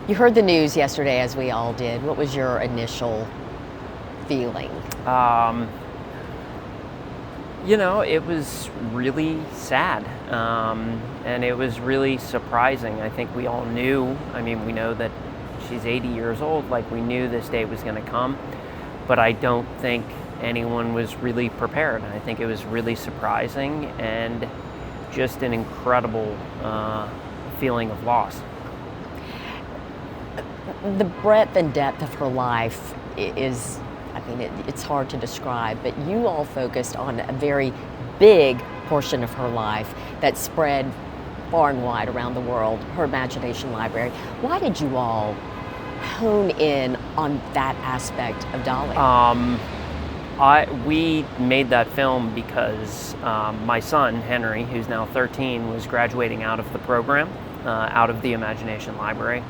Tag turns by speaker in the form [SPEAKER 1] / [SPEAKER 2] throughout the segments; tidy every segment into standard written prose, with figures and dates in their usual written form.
[SPEAKER 1] You heard the news yesterday, as we all did. What was your initial feeling?
[SPEAKER 2] It was really sad, and it was really surprising. I think we all knew, we know that she's 80 years old, like we knew this day was going to come, but I don't think anyone was really prepared. I think it was really surprising and just an incredible feeling of loss.
[SPEAKER 1] The breadth and depth of her life is, it's hard to describe, but you all focused on a very big portion of her life that spread far and wide around the world, her imagination library. Why did you all hone in on that aspect of Dolly?
[SPEAKER 2] We made that film because my son, Henry, who's now 13, was graduating out of the program, out of the Imagination Library,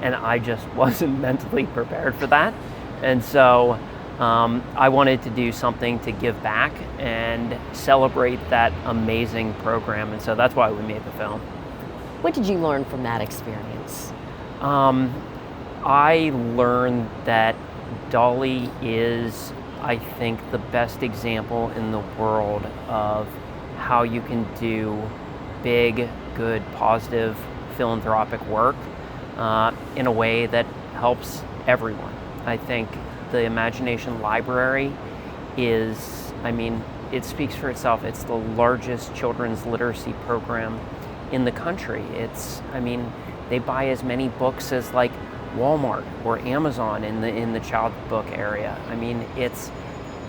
[SPEAKER 2] and I just wasn't mentally prepared for that. And so I wanted to do something to give back and celebrate that amazing program, and so that's why we made the film.
[SPEAKER 1] What did you learn from that experience?
[SPEAKER 2] I learned that Dolly is, I think, the best example in the world of how you can do big, good, positive, philanthropic work in a way that helps everyone. I think the Imagination Library is, it speaks for itself. It's the largest children's literacy program in the country. They buy as many books as like Walmart or Amazon in the child book area. It's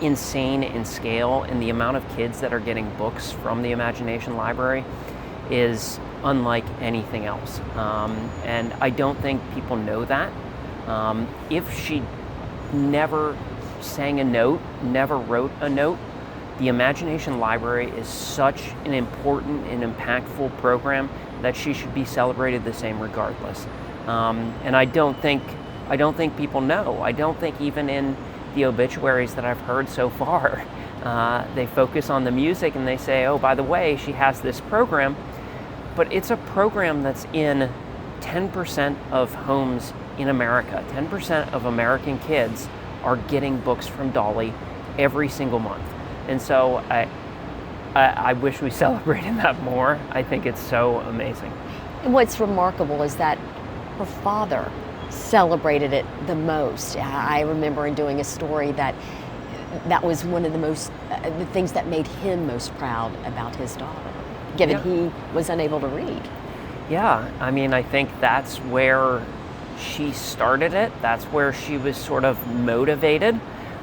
[SPEAKER 2] insane in scale, and the amount of kids that are getting books from the Imagination Library is unlike anything else. And I don't think people know that. If she never sang a note, never wrote a note, the Imagination Library is such an important and impactful program that she should be celebrated the same regardless. And I don't think people know. I don't think even in the obituaries that I've heard so far, they focus on the music and they say, oh, by the way, she has this program. But it's a program that's in 10% of homes in America. 10% of American kids are getting books from Dolly every single month. And so I wish we celebrated that more. I think it's so amazing.
[SPEAKER 1] And what's remarkable is that her father celebrated it the most. I remember in doing a story that was one of the things that made him most proud about his daughter, given he was unable to read.
[SPEAKER 2] Yeah, I think that's where she started it. That's where she was sort of motivated.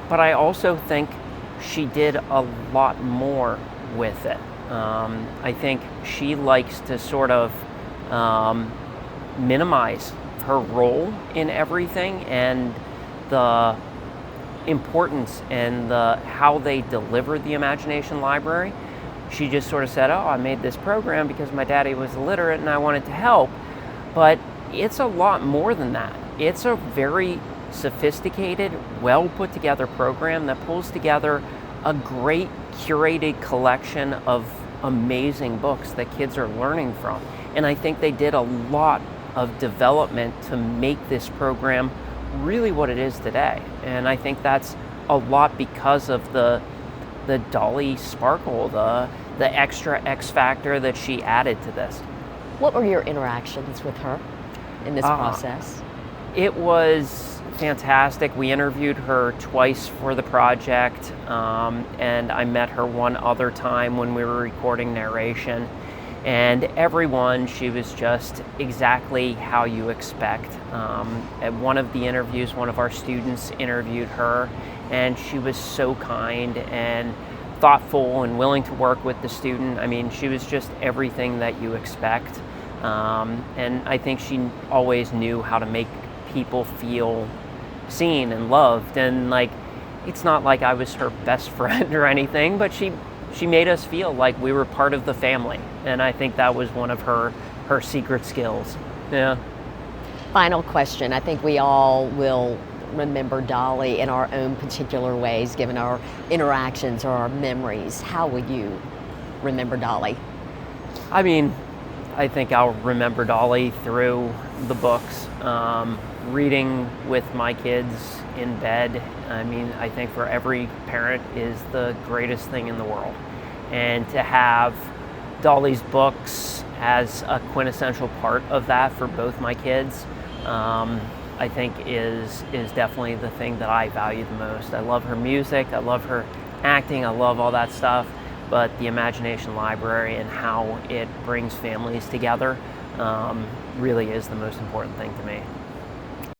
[SPEAKER 2] But I also think she did a lot more with it. I think she likes to sort of minimize her role in everything and the importance and how they delivered the Imagination Library. She just sort of said, oh, I made this program because my daddy was illiterate and I wanted to help. But it's a lot more than that. It's a very sophisticated, well put together program that pulls together a great curated collection of amazing books that kids are learning from. And I think they did a lot of development to make this program really what it is today. And I think that's a lot because of the Dolly sparkle, the extra X factor that she added to this.
[SPEAKER 1] What were your interactions with her in this process?
[SPEAKER 2] It was fantastic. We interviewed her twice for the project, and I met her one other time when we were recording narration. And everyone, she was just exactly how you expect. At one of the interviews, one of our students interviewed her, and she was so kind and thoughtful and willing to work with the student. She was just everything that you expect. And I think she always knew how to make people feel seen and loved. And it's not like I was her best friend or anything, but she made us feel like we were part of the family. And I think that was one of her secret skills. Yeah.
[SPEAKER 1] Final question. I think we all will remember Dolly in our own particular ways, given our interactions or our memories. How would you remember Dolly?
[SPEAKER 2] I think I'll remember Dolly through the books, reading with my kids in bed. I mean, I think for every parent is the greatest thing in the world. And to have Dolly's books as a quintessential part of that for both my kids, I think is definitely the thing that I value the most. I love her music, I love her acting, I love all that stuff, but the Imagination Library and how it brings families together really is the most important thing to me.